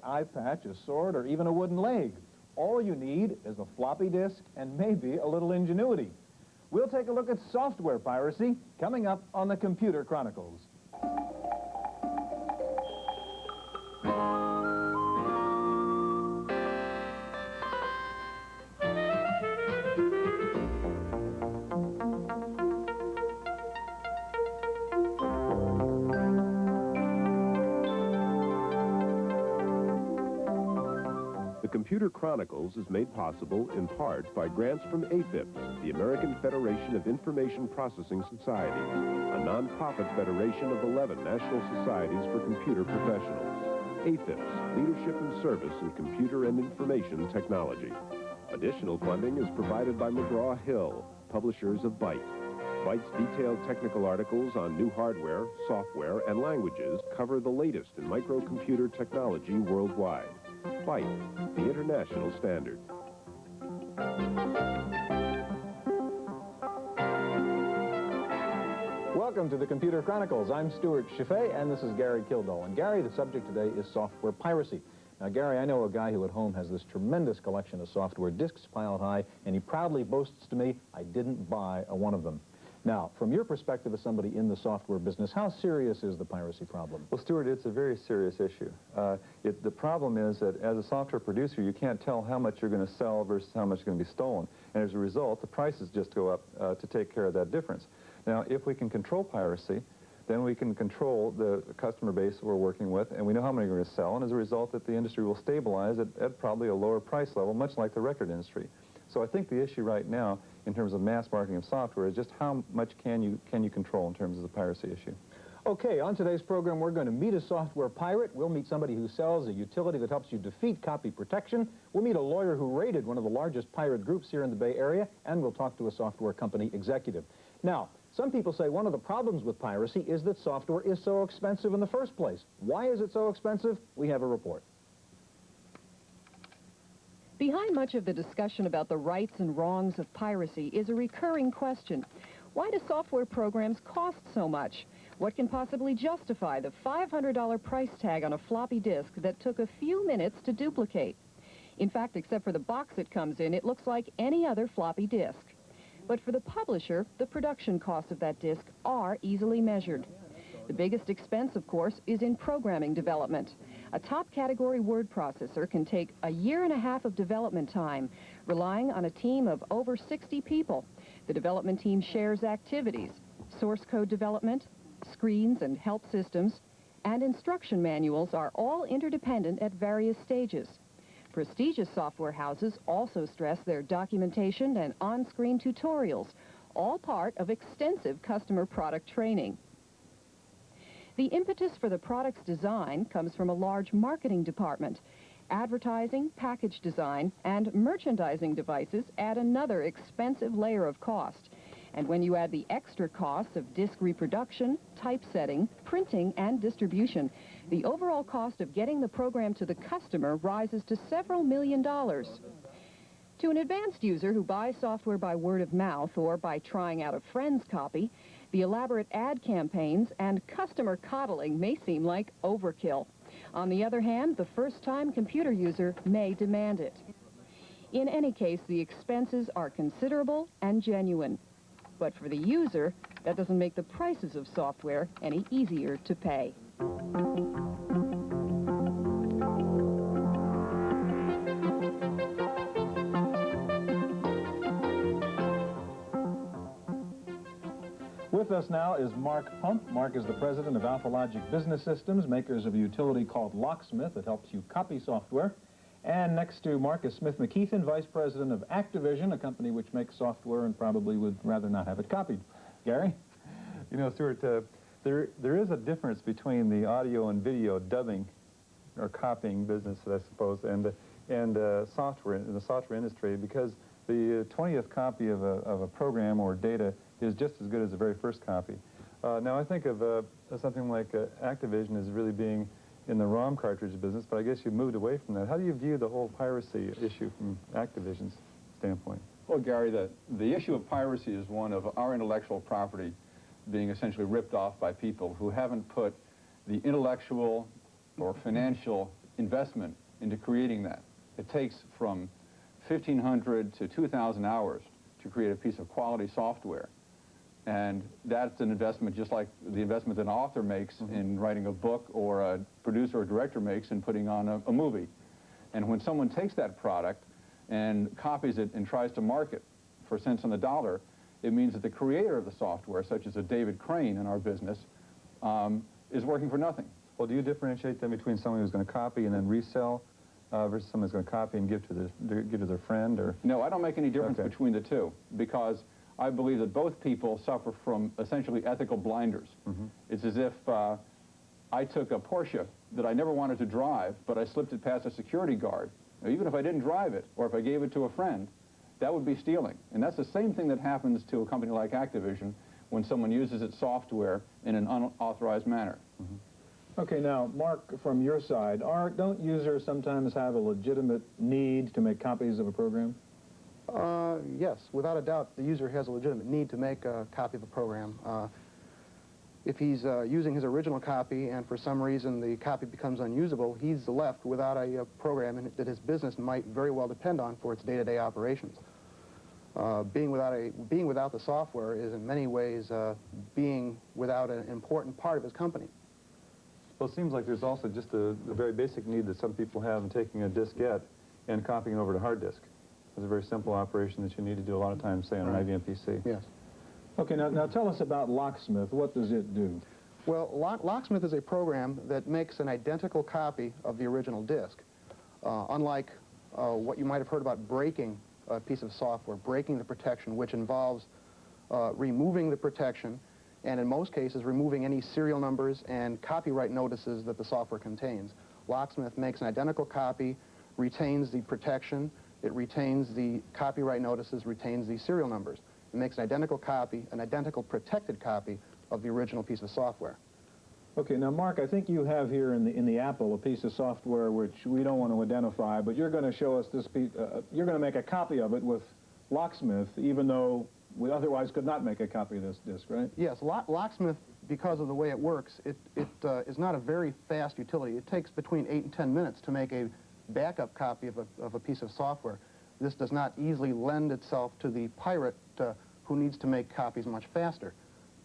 eye patch, a sword, or even a wooden leg. All you need is a floppy disk and maybe a little ingenuity. We'll take a look at software piracy coming up on the Computer Chronicles. The Computer Chronicles is made possible in part by grants from AFIPS, the American Federation of Information Processing Societies, a nonprofit federation of 11 national societies for computer professionals. AFIPS, Leadership and Service in Computer and Information Technology. Additional funding is provided by McGraw-Hill, publishers of Byte. Byte's detailed technical articles on new hardware, software, and languages cover the latest in microcomputer technology worldwide. Byte, the international standard. Welcome to the Computer Chronicles. I'm Stuart Chaffee, and this is Gary Kildall. And Gary, the subject today is software piracy. Now, Gary, I know a guy who at home has this tremendous collection of software disks piled high, and he proudly boasts to me, I didn't buy a one of them. Now, from your perspective as somebody in the software business, how serious is the piracy problem? Well, Stuart, it's a very serious issue. The problem is that as a software producer, you can't tell how much you're going to sell versus how much is going to be stolen. And as a result, the prices just go up to take care of that difference. Now, if we can control piracy, then we can control the customer base we're working with, and we know how many we're going to sell, and as a result, that the industry will stabilize at probably a lower price level, much like the record industry. So I think the issue right now, in terms of mass marketing of software, is just how much can you control in terms of the piracy issue. Okay, on today's program, we're going to meet a software pirate. We'll meet somebody who sells a utility that helps you defeat copy protection. We'll meet a lawyer who raided one of the largest pirate groups here in the Bay Area, and we'll talk to a software company executive. Now, some people say one of the problems with piracy is that software is so expensive in the first place. Why is it so expensive? We have a report. Behind much of the discussion about the rights and wrongs of piracy is a recurring question. Why do software programs cost so much? What can possibly justify the $500 price tag on a floppy disk that took a few minutes to duplicate? In fact, except for the box it comes in, it looks like any other floppy disk. But for the publisher, the production costs of that disk are easily measured. The biggest expense, of course, is in programming development. A top-category word processor can take a year and a half of development time, relying on a team of over 60 people. The development team shares activities, source code development, screens and help systems, and instruction manuals are all interdependent at various stages. Prestigious software houses also stress their documentation and on-screen tutorials, all part of extensive customer product training. The impetus for the product's design comes from a large marketing department. Advertising, package design, and merchandising devices add another expensive layer of cost. And when you add the extra costs of disk reproduction, typesetting, printing, and distribution, the overall cost of getting the program to the customer rises to several $million. To an advanced user who buys software by word of mouth or by trying out a friend's copy, the elaborate ad campaigns and customer coddling may seem like overkill. On the other hand, the first-time computer user may demand it. In any case, the expenses are considerable and genuine. But for the user, that doesn't make the prices of software any easier to pay. With us now is Mark Pump. Mark is the president of AlphaLogic Business Systems, makers of a utility called Locksmith that helps you copy software. And next to Mark is Smith McKeithen, vice president of Activision, a company which makes software and probably would rather not have it copied. Gary? You know, Stuart, there is a difference between the audio and video dubbing or copying business, I suppose, and software in the software industry, because the 20th copy of a program or data is just as good as the very first copy. Now, I think of something like Activision as really being in the ROM cartridge business, but I guess you've moved away from that. How do you view the whole piracy issue from Activision's standpoint? Well, Gary, the issue of piracy is one of our intellectual property being essentially ripped off by people who haven't put the intellectual or financial investment into creating that. It takes from 1,500 to 2,000 hours to create a piece of quality software. And that's an investment just like the investment that an author makes in writing a book, or a producer or director makes in putting on a movie. And when someone takes that product and copies it and tries to market for cents on the dollar, it means that the creator of the software, such as a David Crane in our business, is working for nothing. Well, do you differentiate then between someone who's going to copy and then resell versus someone who's going to copy and give to their friend? Or No, I don't make any difference between the two, because I believe that both people suffer from essentially ethical blinders. It's as if I took a Porsche that I never wanted to drive, but I slipped it past a security guard. Now, even if I didn't drive it, or if I gave it to a friend, that would be stealing. And that's the same thing that happens to a company like Activision when someone uses its software in an unauthorized manner. Okay, now, Mark, from your side, don't users sometimes have a legitimate need to make copies of a program? Yes, without a doubt, the user has a legitimate need to make a copy of a program. If he's using his original copy and for some reason the copy becomes unusable, he's left without a program that his business might very well depend on for its day-to-day operations. Being without the software is in many ways being without an important part of his company. Well, it seems like there's also just a very basic need that some people have in taking a diskette and copying it over to hard disk. It's a very simple operation that you need to do a lot of times, say, on an IBM PC. Yes. Okay, now tell us about Locksmith. What does it do? Well, Locksmith is a program that makes an identical copy of the original disk. Unlike what you might have heard about breaking a piece of software, breaking the protection, which involves removing the protection, and in most cases removing any serial numbers and copyright notices that the software contains. Locksmith makes an identical copy, retains the protection, it retains the copyright notices, retains the serial numbers. It makes an identical copy, an identical protected copy of the original piece of software. Okay, now, Mark, I think you have here in the Apple a piece of software which we don't want to identify, but you're going to show us this piece. You're going to make a copy of it with Locksmith, even though we otherwise could not make a copy of this disk, right? Yes, Locksmith, because of the way it works, it is not a very fast utility. It takes between 8 and 10 minutes to make a backup copy of a piece of software. This does not easily lend itself to the pirate who needs to make copies much faster.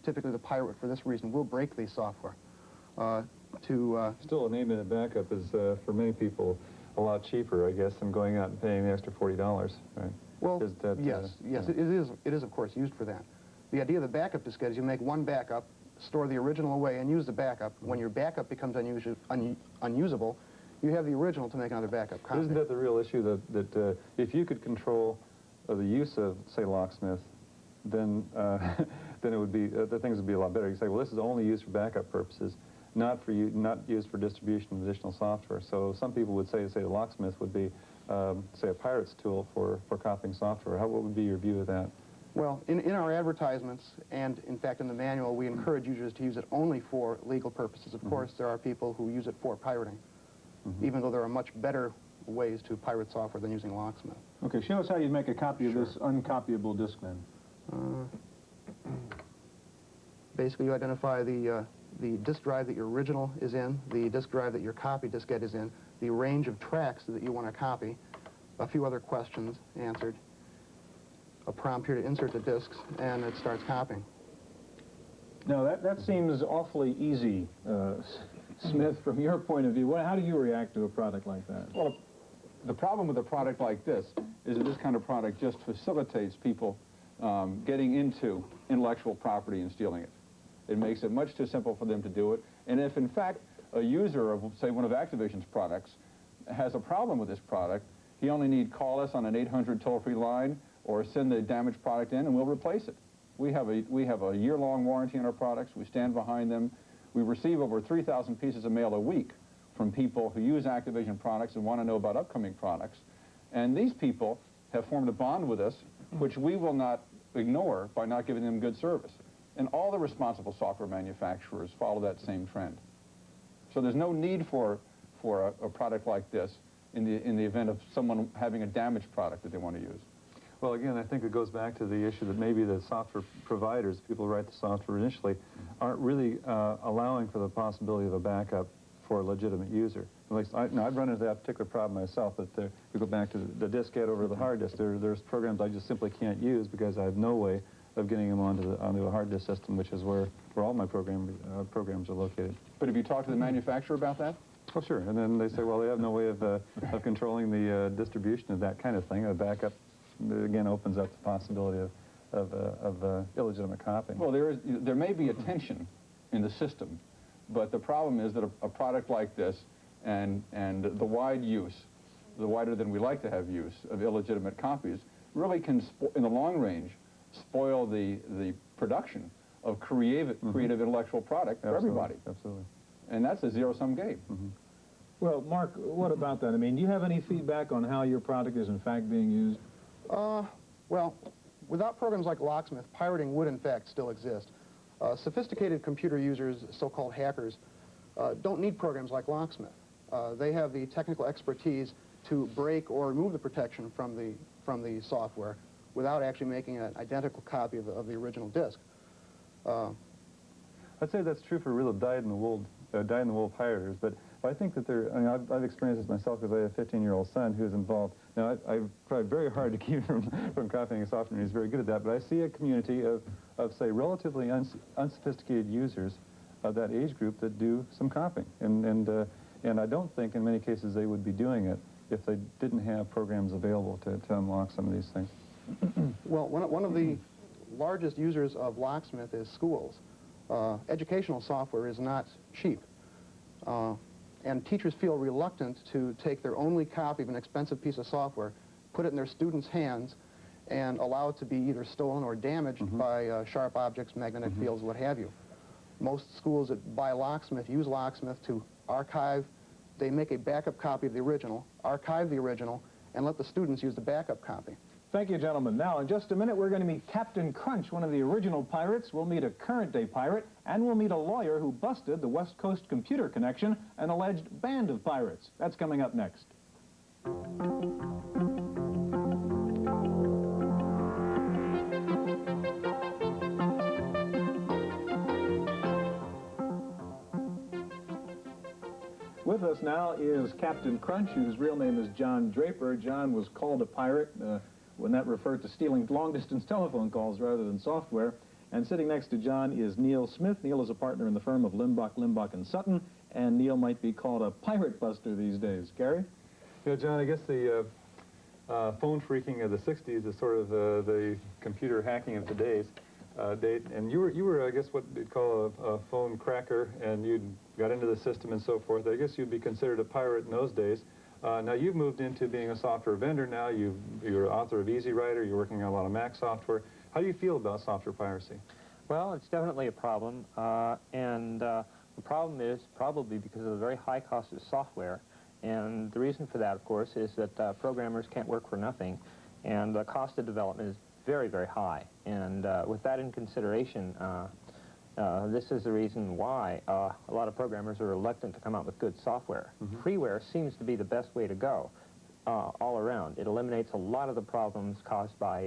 Typically, the pirate, for this reason, will break the software. Still, an 8-minute backup is, for many people, a lot cheaper, I guess, than going out and paying the extra $40, right? Well, yes, it is, of course, used for that. The idea of the backup diskette is you make one backup, store the original away, and use the backup. When your backup becomes unusable, you have the original to make another backup copy. Isn't that the real issue, that if you could control the use of, say, Locksmith, then then it would be, the things would be a lot better. You say, well, this is only used for backup purposes, not used for distribution of additional software. So some people would say the Locksmith would be, say, a pirate's tool for copying software. What would be your view of that? Well, in our advertisements, and in fact in the manual, we encourage users to use it only for legal purposes. Of course, there are people who use it for pirating, even though there are much better ways to pirate software than using Locksmith. Okay, show us how you make a copy of this uncopyable disk, then. Basically, you identify the disk drive that your original is in, the disk drive that your copy diskette is in, the range of tracks that you want to copy, a few other questions answered, a prompt here to insert the disks, and it starts copying. Now, that seems awfully easy, Smith, from your point of view. How do you react to a product like that? Well, the problem with a product like this is that this kind of product just facilitates people getting into intellectual property and stealing it. It makes it much too simple for them to do it. And if, in fact, a user of, say, one of Activision's products has a problem with this product, he only need call us on an 800 toll-free line or send the damaged product in, and we'll replace it. We have a year-long warranty on our products. We stand behind them. We receive over 3,000 pieces of mail a week from people who use Activision products and want to know about upcoming products. And these people have formed a bond with us, which we will not ignore by not giving them good service. And all the responsible software manufacturers follow that same trend. So there's no need for a product like this in the event of someone having a damaged product that they want to use. Well, again, I think it goes back to the issue that maybe the software providers, people who write the software initially, aren't really allowing for the possibility of a backup for a legitimate user. At least I've run into that particular problem myself, that we go back to the diskette over the hard disk. There's programs I just simply can't use because I have no way of getting them onto a hard disk system, which is where all my programs are located. But have you talked to the manufacturer about that? Oh, sure. And then they say, well, they have no way of controlling the distribution of that kind of thing. A backup, again, opens up the possibility of illegitimate copying. Well, there may be a tension in the system, but the problem is that a product like this and the wide use, the wider than we like to have use of illegitimate copies, really can, in the long range, spoil the production of creative intellectual product for everybody. Absolutely. And that's a zero-sum game. Well, Mark, what about that? I mean, do you have any feedback on how your product is in fact being used? Well, without programs like Locksmith, pirating would in fact still exist. Sophisticated computer users, so-called hackers, don't need programs like Locksmith. They have the technical expertise to break or remove the protection from the software without actually making an identical copy of the original disk. I'd say that's true for real dyed-in-the-wool pirators, but I think that I've experienced this myself because I have a 15-year-old son who's involved. Now, I've tried very hard to keep him from copying software, and he's very good at that, but I see a community of say, relatively unsophisticated users of that age group that do some copying, and I don't think in many cases they would be doing it if they didn't have programs available to unlock some of these things. Well, one of the largest users of Locksmith is schools. Educational software is not cheap. And teachers feel reluctant to take their only copy of an expensive piece of software, put it in their students' hands, and allow it to be either stolen or damaged by sharp objects, magnetic fields, what have you. Most schools that buy Locksmith use Locksmith to archive. They make a backup copy of the original, archive the original, and let the students use the backup copy. Thank you, gentlemen. Now, in just a minute, we're going to meet Captain Crunch, one of the original pirates. We'll meet a current-day pirate, and we'll meet a lawyer who busted the West Coast Computer Connection, an alleged band of pirates. That's coming up next. With us now is Captain Crunch, whose real name is John Draper. John was called a pirate when that referred to stealing long-distance telephone calls rather than software. And sitting next to John is Neil Smith. Neil is a partner in the firm of Limbach, & Sutton, and Neil might be called a pirate buster these days. Gary? Yeah, John, I guess the phone phreaking of the 60s is sort of the computer hacking of today's date. And you were, I guess, what we'd call a phone cracker, and you got into the system and so forth. I guess you'd be considered a pirate in those days. Now you've moved into being a software vendor now. You're author of Easy Writer. You're working on a lot of Mac software. How do you feel about software piracy? Well, it's definitely a problem, and the problem is probably because of the very high cost of software. And the reason for that, of course, is that programmers can't work for nothing, and the cost of development is very, very high. And with that in consideration, this is the reason why a lot of programmers are reluctant to come out with good software. Freeware seems to be the best way to go all around. It eliminates a lot of the problems caused by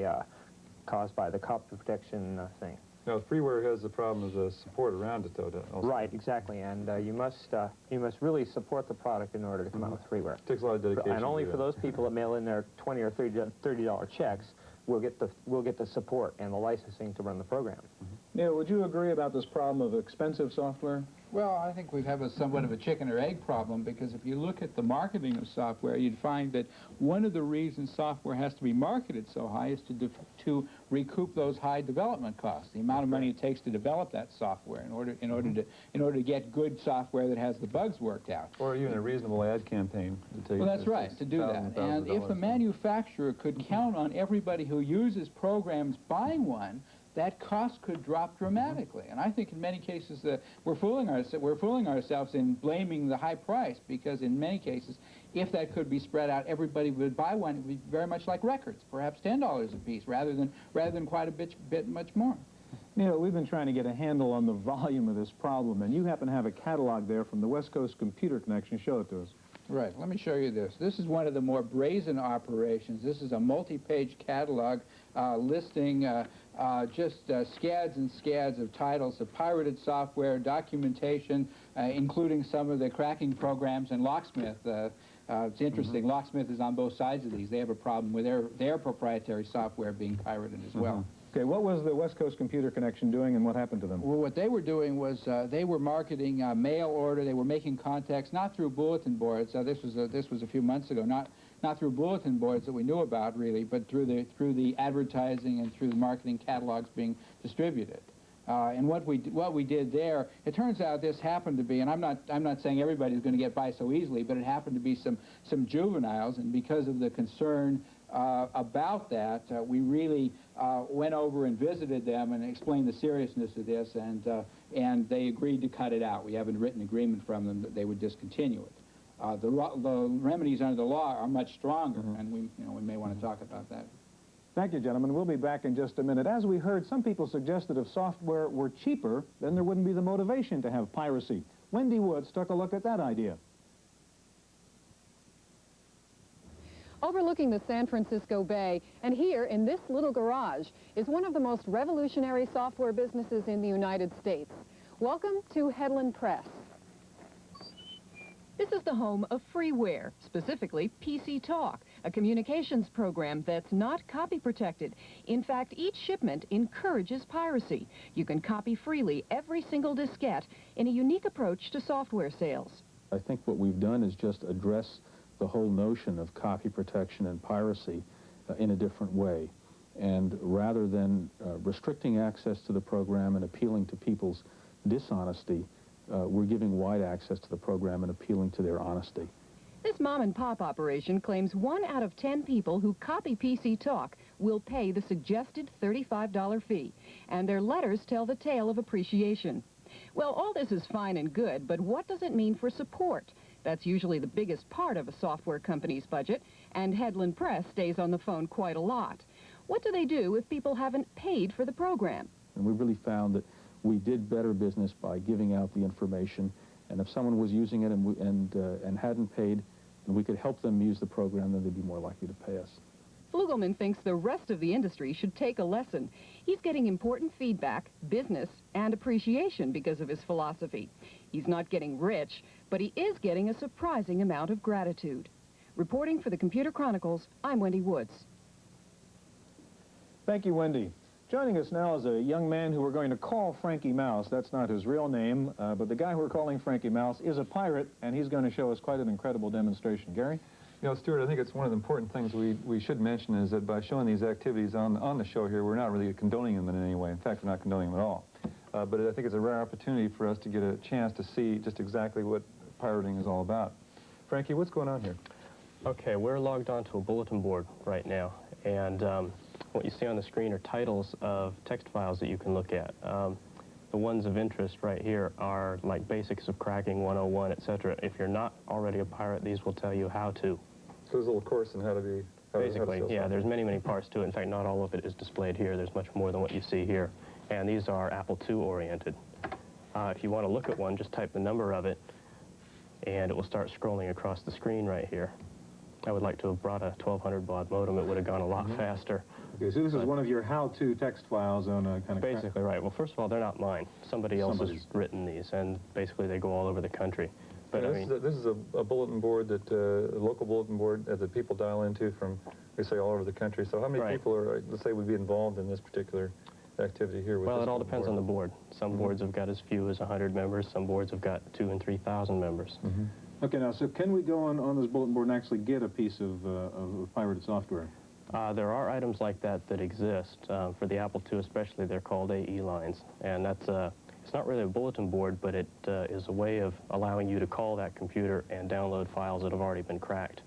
the copy protection thing. Now, freeware has the problem of the support around it, though, also. Right, exactly, and you must really support the product in order to come out with freeware. It takes a lot of dedication. And only for those people that mail in their $20 or $30 checks will get the support and the licensing to run the program. Neil, would you agree about this problem of expensive software? Well, I think we have somewhat of a chicken or egg problem, because if you look at the marketing of software, you'd find that one of the reasons software has to be marketed so high is to recoup those high development costs, the amount of money it takes to develop that software in order to get good software that has the bugs worked out. Or even a reasonable ad campaign. Well, that's right, to do that. And if the manufacturer could count on everybody who uses programs buying one, that cost could drop dramatically. And I think in many cases we're fooling ourselves in blaming the high price, because in many cases, if that could be spread out, everybody would buy one. It would be very much like records, perhaps $10 a piece, rather than quite a bit much more. Neil, we've been trying to get a handle on the volume of this problem, and you happen to have a catalog there from the West Coast Computer Connection. Show it to us. Right, let me show you this. This is one of the more brazen operations. This is a multi-page catalog listing just scads and scads of titles of pirated software, documentation, including some of the cracking programs, and Locksmith. It's interesting, Locksmith is on both sides of these. They have a problem with their proprietary software being pirated as well. Okay, what was the West Coast Computer Connection doing, and what happened to them? Well, what they were doing was they were marketing mail order. They were making contacts, not through bulletin boards. This was a few months ago, not through bulletin boards that we knew about really, but through the advertising and through the marketing catalogs being distributed. And what we did there, it turns out this happened to be, and I'm not saying everybody's going to get by so easily, but it happened to be some juveniles, and because of the concern about that, we really went over and visited them and explained the seriousness of this, and they agreed to cut it out. We have a written agreement from them that they would discontinue it. The remedies under the law are much stronger, and we may want to talk about that. Thank you, gentlemen. We'll be back in just a minute. As we heard, some people suggest that if software were cheaper, then there wouldn't be the motivation to have piracy. Wendy Woods took a look at that idea. Overlooking the San Francisco Bay, and here in this little garage, is one of the most revolutionary software businesses in the United States. Welcome to Headland Press. This is the home of freeware, specifically PC Talk, a communications program that's not copy protected. In fact, each shipment encourages piracy. You can copy freely every single diskette in a unique approach to software sales. I think what we've done is just address the whole notion of copy protection and piracy in a different way. And rather than restricting access to the program and appealing to people's dishonesty, we're giving wide access to the program and appealing to their honesty. This mom-and-pop operation claims 1 out of 10 people who copy PC Talk will pay the suggested $35 fee, and their letters tell the tale of appreciation. Well, all this is fine and good, but what does it mean for support? That's usually the biggest part of a software company's budget, and Headland Press stays on the phone quite a lot. What do they do if people haven't paid for the program? And we really found that we did better business by giving out the information, and if someone was using it and hadn't paid, and we could help them use the program, then they'd be more likely to pay us. Flugelman thinks the rest of the industry should take a lesson. He's getting important feedback, business, and appreciation because of his philosophy. He's not getting rich, but he is getting a surprising amount of gratitude. Reporting for the Computer Chronicles, I'm Wendy Woods. Thank you, Wendy. Joining us now is a young man who we're going to call Frankie Mouse. That's not his real name, but the guy we're calling Frankie Mouse is a pirate, and he's going to show us quite an incredible demonstration. Gary? You know, Stuart, I think it's one of the important things we should mention is that by showing these activities on the show here, we're not really condoning them in any way. In fact, we're not condoning them at all. But I think it's a rare opportunity for us to get a chance to see just exactly what pirating is all about. Frankie, what's going on here? Okay, we're logged onto a bulletin board right now, and what you see on the screen are titles of text files that you can look at. The ones of interest right here are like Basics of Cracking 101, etc. If you're not already a pirate, these will tell you how to. So there's a little course on how to be... Basically, yeah, there's many, many parts to it. In fact, not all of it is displayed here. There's much more than what you see here. And these are Apple II oriented. If you want to look at one, just type the number of it, and it will start scrolling across the screen right here. I would like to have brought a 1200 baud modem. It would have gone a lot faster. Okay, so this is one of your how-to text files on a kind of... Basically, right. Well, first of all, they're not mine. Somebody else has written these, and basically they go all over the country. But yeah, this is a bulletin board that, a local bulletin board that people dial into from, we say, all over the country. So how many people are, let's say, would be involved in this particular activity here? Well, it all depends on the board. Some boards have got as few as 100 members. Some boards have got 2,000 and 3,000 members. Okay, now, so can we go on this bulletin board and actually get a piece of pirated software? There are items like that that exist. For the Apple II especially, they're called AE lines. And that's it's not really a bulletin board, but it is a way of allowing you to call that computer and download files that have already been cracked.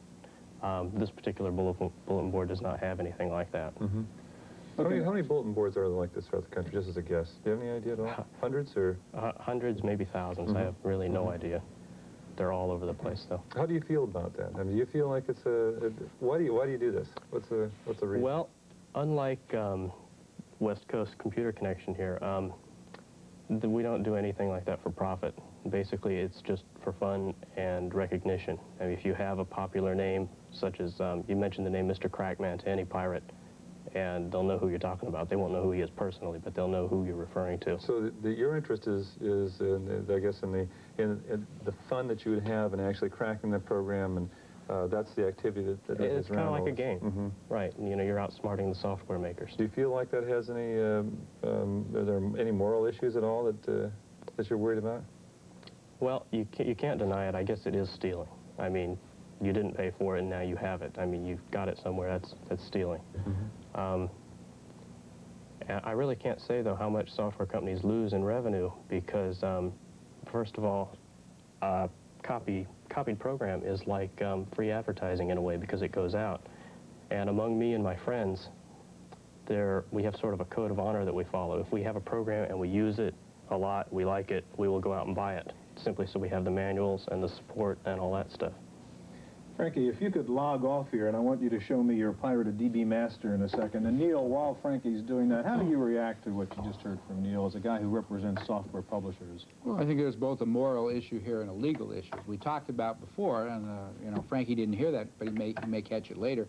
This particular bulletin board does not have anything like that. Okay. How many bulletin boards are there like this throughout the country, just as a guess? Do you have any idea at all? Hundreds or? Hundreds, maybe thousands. I have really no idea. They're all over the place, though. How do you feel about that? I mean, do you feel like it's why do you do this? What's the reason? Well, unlike West Coast Computer Connection here, we don't do anything like that for profit. Basically, it's just for fun and recognition. I mean, if you have a popular name, such as you mentioned the name Mr. Crackman to any pirate, and they'll know who you're talking about. They won't know who he is personally, but they'll know who you're referring to. So your interest is in, I guess, in the fun that you would have in actually cracking the program, and that's the activity that is it's kind of around like all a this. game, Mm-hmm. right? And, you know, you're outsmarting the software makers. Do you feel like that has any, are there any moral issues at all that you're worried about? Well, you can't deny it. I guess it is stealing. I mean, you didn't pay for it, and now you have it. I mean, you've got it somewhere. That's stealing. Mm-hmm. And I really can't say, though, how much software companies lose in revenue because, first of all, copied program is like free advertising in a way because it goes out. And among me and my friends, we have sort of a code of honor that we follow. If we have a program and we use it a lot, we like it, we will go out and buy it, simply so we have the manuals and the support and all that stuff. Frankie, if you could log off here, and I want you to show me your pirated DB master in a second. And Neil, while Frankie's doing that, how do you react to what you just heard from Neil as a guy who represents software publishers? Well, I think there's both a moral issue here and a legal issue. We talked about before, and you know, Frankie didn't hear that, but he may catch it later.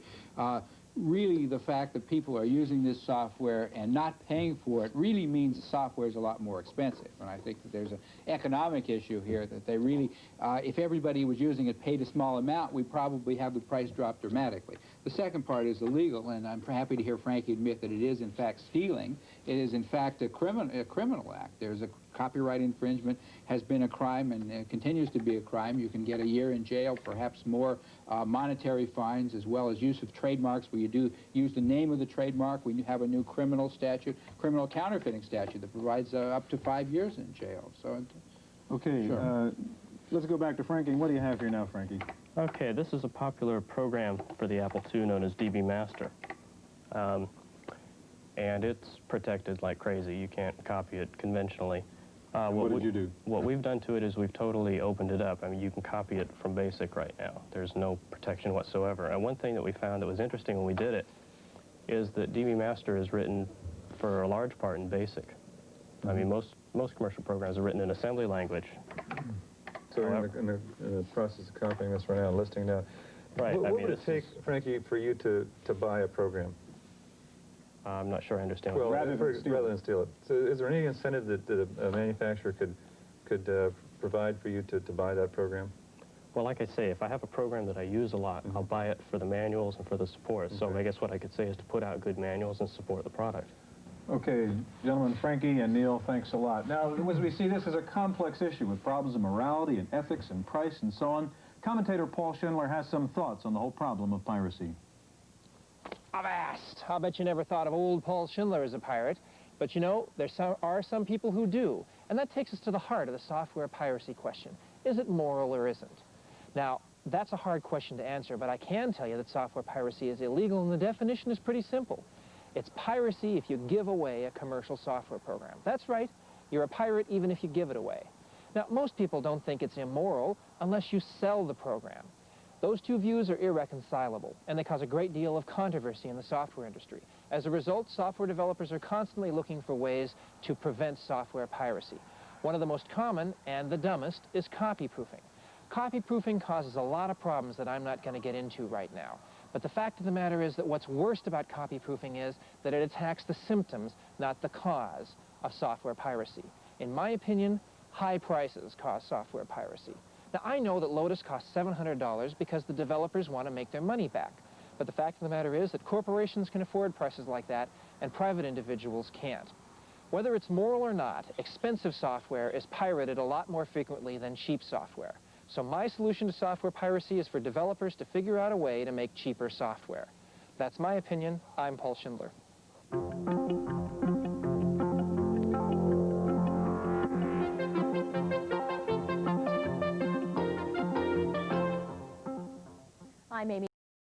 Really, the fact that people are using this software and not paying for it really means the software is a lot more expensive. And I think that there's an economic issue here that they really, if everybody was using it, paid a small amount, we'd probably have the price drop dramatically. The second part is the legal, and I'm happy to hear Frankie admit that it is in fact stealing. It is in fact a criminal act. There's a copyright infringement has been a crime and continues to be a crime. You can get a year in jail, perhaps more monetary fines, as well as use of trademarks where you do use the name of the trademark. We have a new criminal counterfeiting statute that provides up to 5 years in jail. So, okay, sure. Let's go back to Frankie. What do you have here now, Frankie? Okay, this is a popular program for the Apple II known as DB Master. And it's protected like crazy. You can't copy it conventionally. What did you do? What we've done to it is we've totally opened it up. I mean, you can copy it from BASIC right now. There's no protection whatsoever. And one thing that we found that was interesting when we did it is that DB Master is written for a large part in BASIC. I mean, most commercial programs are written in assembly language. So in the process of copying this right now, listing down. Right. What would it take, Frankie, for you to buy a program? I'm not sure I understand. Well, rather than steal it. So is there any incentive that a manufacturer could provide for you to buy that program? Well, like I say, if I have a program that I use a lot, I'll buy it for the manuals and for the support. So I guess what I could say is to put out good manuals and support the product. Okay, gentlemen, Frankie and Neil, thanks a lot. Now, as we see, this is a complex issue with problems of morality and ethics and price and so on. Commentator Paul Schindler has some thoughts on the whole problem of piracy. Avast! I'll bet you never thought of old Paul Schindler as a pirate. But you know, there are some people who do. And that takes us to the heart of the software piracy question. Is it moral or isn't? Now, that's a hard question to answer, but I can tell you that software piracy is illegal, and the definition is pretty simple. It's piracy if you give away a commercial software program. That's right, you're a pirate even if you give it away. Now, most people don't think it's immoral unless you sell the program. Those two views are irreconcilable, and they cause a great deal of controversy in the software industry. As a result, software developers are constantly looking for ways to prevent software piracy. One of the most common, and the dumbest, is copy-proofing. Copy-proofing causes a lot of problems that I'm not going to get into right now. But the fact of the matter is that what's worst about copy-proofing is that it attacks the symptoms, not the cause, of software piracy. In my opinion, high prices cause software piracy. Now, I know that Lotus costs $700 because the developers want to make their money back. But the fact of the matter is that corporations can afford prices like that, and private individuals can't. Whether it's moral or not, expensive software is pirated a lot more frequently than cheap software. So my solution to software piracy is for developers to figure out a way to make cheaper software. That's my opinion. I'm Paul Schindler. I'm Amy.